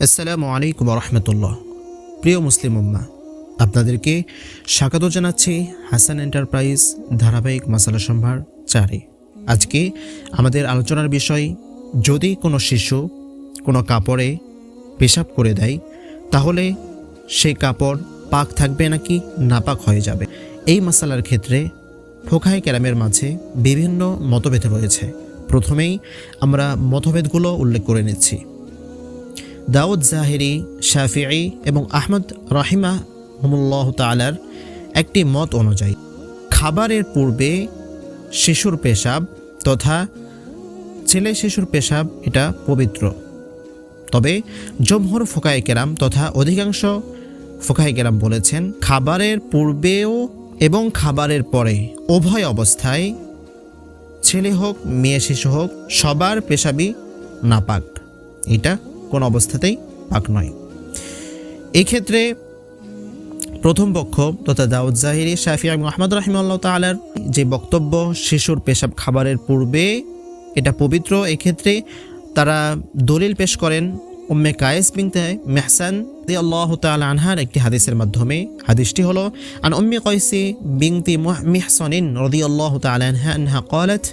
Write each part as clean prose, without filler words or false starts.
আসসালামু আলাইকুম রহমতুল্লাহ। প্রিয় মুসলিম উম্মাহ, আপনাদেরকে স্বাগত জানাচ্ছি হাসান এন্টারপ্রাইজ ধারাবাহিক মাসালা সম্ভার 4-এ। আজকে আমাদের আলোচনার বিষয়, যদি কোনো শিশু কোনো কাপড়ে পেশাব করে দেয় তাহলে সেই কাপড় পাক থাকবে নাকি নাপাক হয়ে যাবে। এই মাসালার ক্ষেত্রে ফোকাহে কেরামের মাঝে বিভিন্ন মতভেদ রয়েছে। প্রথমেই আমরা মতভেদগুলো উল্লেখ করে নিচ্ছি। দাউদ জাহেরি, শাফিঈ এবং আহমদ রাহিমাহুমুল্লাহ তাআলার একটি মত অনুযায়ী খাবারের পূর্বে শিশুর পেশাব তথা ছেলে শিশুর পেশাব এটা পবিত্র। তবে জমহুর ফোকাহে কেরাম তথা অধিকাংশ ফোকাহে কেরাম বলেছেন খাবারের পূর্বেও এবং খাবারের পরে উভয় অবস্থায় ছেলে হোক মেয়ে শিশু হোক সবার পেশাবই নাপাক, এটা কোন অবস্থাতেই পাক নয়। এই ক্ষেত্রে প্রথম পক্ষ তথা দাউদ জাহিরি, শাফিঈ এবং আহমদ রাহিমাহুল্লাহ তাআলার যে বক্তব্য শিশুর পেশাব খাবারের পূর্বে এটা পবিত্র, এক্ষেত্রে তারা দলিল পেশ করেন উম্মে কায়েস বিনতে মেহসান রাদিয়াল্লাহু তাআলা আনহার একটি হাদিসের মাধ্যমে। হাদিসটি হলো আন উম্মি কাইসি বিনতি মিহসানিন রাদিয়াল্লাহু তাআলা আনহা قالت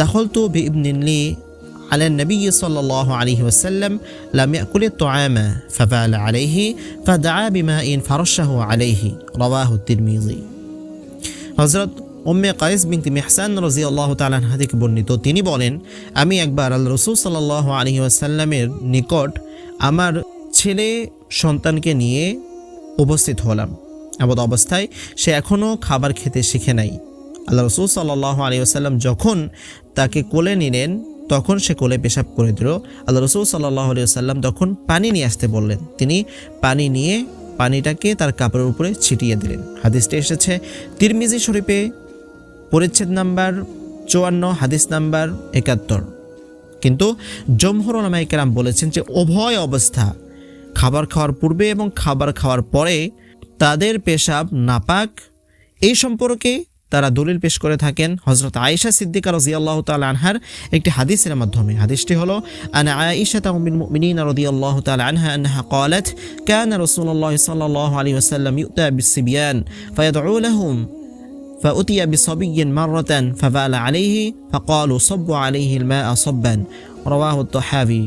دخلت بابن لي على النبي صلى الله عليه وسلم لم يأكل الطعام فبال عليه فدعا بماء فرشه عليه رواه الترمذي। হযরত উম্মে কায়েস বিনতি মেহসান রাদিয়াল্লাহু তাআলা আনহা থেকে বর্ণিত, তিনি বলেন, আমি একবার আল্লাহ রাসূল সাল্লাল্লাহু আলাইহি ওয়াসাল্লামের নিকট আমার ছেলে সন্তানকে নিয়ে উপস্থিত হলাম। এমন অবস্থায় সে এখনও খাবার খেতে শিখে নাই। আল্লাহ রাসূল সাল্লাল্লাহু আলাইহি ওয়াসাল্লাম যখন তাকে কোলে নিলেন তখন সে কোলে পেশাব করে দিল। আল্লাহ রাসূল সাল্লাল্লাহু আলাইহি ওয়াসাল্লাম তখন পানি নিয়ে আসতে বললেন। তিনি পানি নিয়ে পানিটাকে তার কাপড়ের উপরে ছিটিয়ে দিলেন। হাদিসটি এসেছে তিরমিজি শরীফে পরিচ্ছেদ নাম্বার 54, হাদিস নাম্বার 71। কিন্তু জমহুর উলামায়ে কেরাম বলেছেন যে উভয় অবস্থা খাবার খাওয়ার পূর্বে এবং খাবার খাওয়ার পরে তাদের পেশাব নাপাক। এই সম্পর্কে তারা দলিল পেশ করে থাকেন হযরত আয়েশা সিদ্দিকা রাদিয়াল্লাহু তাআলা আনহার একটি হাদিসের মাধ্যমে। হাদিসটি হলো আন আয়েশা উম্মুল মুমিনিন রাদিয়াল্লাহু তাআলা আনহা আনহা قالت كان رسول الله صلى الله عليه وسلم يؤتى بالصبيان فيدعو لهم فأتي بصبي مرة فبال عليه فقالوا صبوا عليه الماء صبا رواه الطحاوي।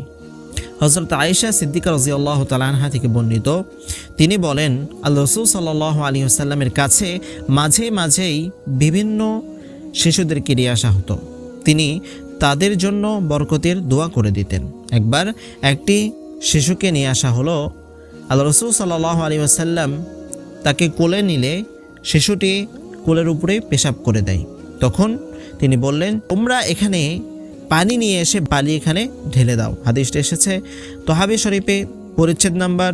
হযরত আয়েশা সিদ্দিকা রাদিয়াল্লাহু তাআলা আনহা থেকে বর্ণিত, তিনি বলেন আল্লাহ রাসূল সাল্লাল্লাহু আলাইহি ওয়াসাল্লামের কাছে মাঝে মাঝেই বিভিন্ন শিশুদেরকে নিয়ে আসা হতো। তিনি তাদের জন্য বরকতের দোয়া করে দিতেন। একবার একটি শিশুকে নিয়ে আসা হলো। আল্লাহ রাসূল সাল্লাল্লাহু আলাইহি ওয়াসাল্লাম তাকে কোলে নিলে শিশুটি কোলের উপরে পেশাব করে দেয়। তখন তিনি বললেন, তোমরা এখানে পানি নিয়ে এসে বালি এখানে ঢেলে দাও। হাদিসটি এসেছে তহাবি শরীফে পরিচ্ছেদ নাম্বার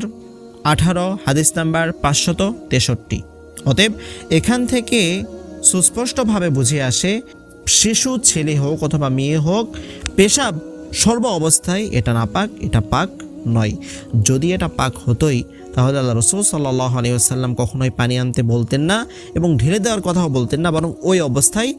18, হাদিস নাম্বার 563। অতএব এখান থেকে সুস্পষ্টভাবে বুঝে আসে শিশু ছেলে হোক অথবা মেয়ে হোক পেশাব সর্ব অবস্থায় এটা নাপাক, এটা পাক নয়। যদি এটা পাক হতোই তাহলে আল্লাহ রাসূল সাল্লাল্লাহু আলাইহি ওয়াসাল্লাম কখনোই পানি আনতে বলতেন না এবং ঢেলে দেওয়ার কথাও বলতেন না, বরং ওই অবস্থায়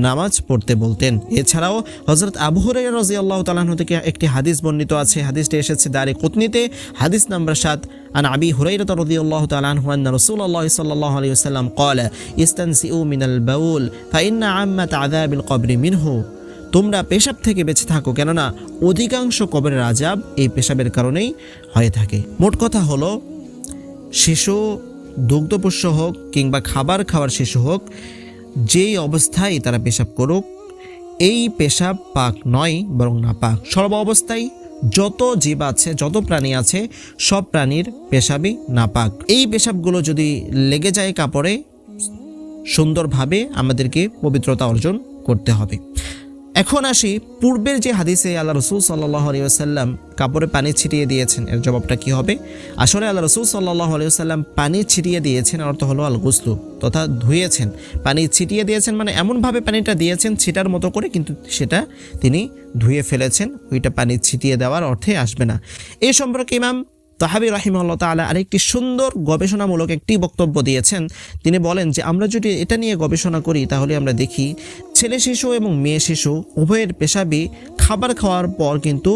নামাজ পড়তে বলতেন। এছাড়াও হযরত আবু হুরায়রা রাদিয়াল্লাহু তাআলা আনহু থেকে একটি হাদিস বর্ণিত আছে। হাদিসটি এসেছে দারিকুতনিতে, হাদিস নাম্বার 7। আন আবি হুরায়রা রাদিয়াল্লাহু তাআলা আনহু আন্না রাসূলুল্লাহ সাল্লাল্লাহু আলাইহি ওয়াসাল্লাম قال استنسئوا من البول فإن عامة عذاب القبر منه। তোমরা পেশাব থেকে বেঁচে থাকো, কেননা অধিকাংশ কবরের আযাব এই পেশাবের কারণেই হয়ে থাকে। মোট কথা হলো, শিশু দুগ্ধপোষ্য হোক কিংবা খাবার খাওয়ার শিশু হোক, যেই অবস্থায় তারা পেশাব করুক, এই পেশাব পাক নয় বরং নাপাক। সর্ব অবস্থায় যত জীব আছে, যত প্রাণী আছে, সব প্রাণীর পেশাবই নাপাক। এই পেশাবগুলো যদি লেগে যায় কাপড়ে, সুন্দরভাবে আমাদেরকে পবিত্রতা অর্জন করতে হবে। এখন আসি পূর্বের যে হাদিসে আল্লাহ রাসূল সাল্লাল্লাহু আলাইহি ওয়াসাল্লাম কাপড়ে পানি ছিটিয়ে দিয়েছেন, এর জবাবটা কি হবে? আসলে আল্লাহ রাসূল সাল্লাল্লাহু আলাইহি ওয়াসাল্লাম পানি ছিটিয়ে দিয়েছেন, অর্থ হলো আল গুসলু, তথা ধুয়েছেন। পানি ছিটিয়ে দিয়েছেন মানে এমনভাবে পানিটা দিয়েছেন ছিটার মতো করে, কিন্তু সেটা তিনি ধুয়ে ফেলেছেন। ওইটা পানি ছিটিয়ে দেওয়ার অর্থে আসবে না। এই সম্পর্কে ইমাম তাহাবি রাহিমাহুল্লাহ তাআলা আরেকটি সুন্দর গবেষণামূলক একটি বক্তব্য দিয়েছেন। তিনি বলেন যে আমরা যদি এটা নিয়ে গবেষণা করি তাহলে আমরা দেখি ছেলে শিশু এবং মেয়ে শিশু উভয়ের পেশাবই খাবার খাওয়ার পর কিন্তু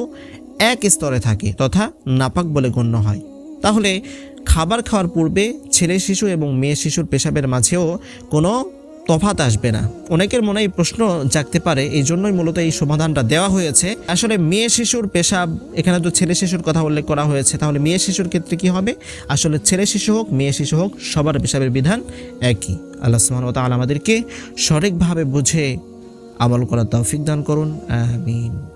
এক স্তরে থাকে তথা নাপাক বলে গণ্য হয়। তাহলে খাবার খাওয়ার পূর্বে ছেলে শিশু এবং মেয়ে শিশুর পেশাবের মাঝেও কোনো তফাৎ আসবে না। অনেকের মনে এই প্রশ্ন জাগতে পারে, এই জন্যই মূলত এই সমাধানটা দেওয়া হয়েছে। আসলে মেয়ে শিশুর পেশাব, এখানে তো ছেলে শিশুর কথা উল্লেখ করা হয়েছে, তাহলে মেয়ে শিশুর ক্ষেত্রে কি হবে? আসলে ছেলে শিশু হোক মেয়ে শিশু হোক সবার পেশাবের বিধান একই। আল্লাহ সুবহানাহু ওয়া তাআলা আমাদেরকে সঠিকভাবে বুঝে আমল করার তৌফিক দান করুন, আমিন।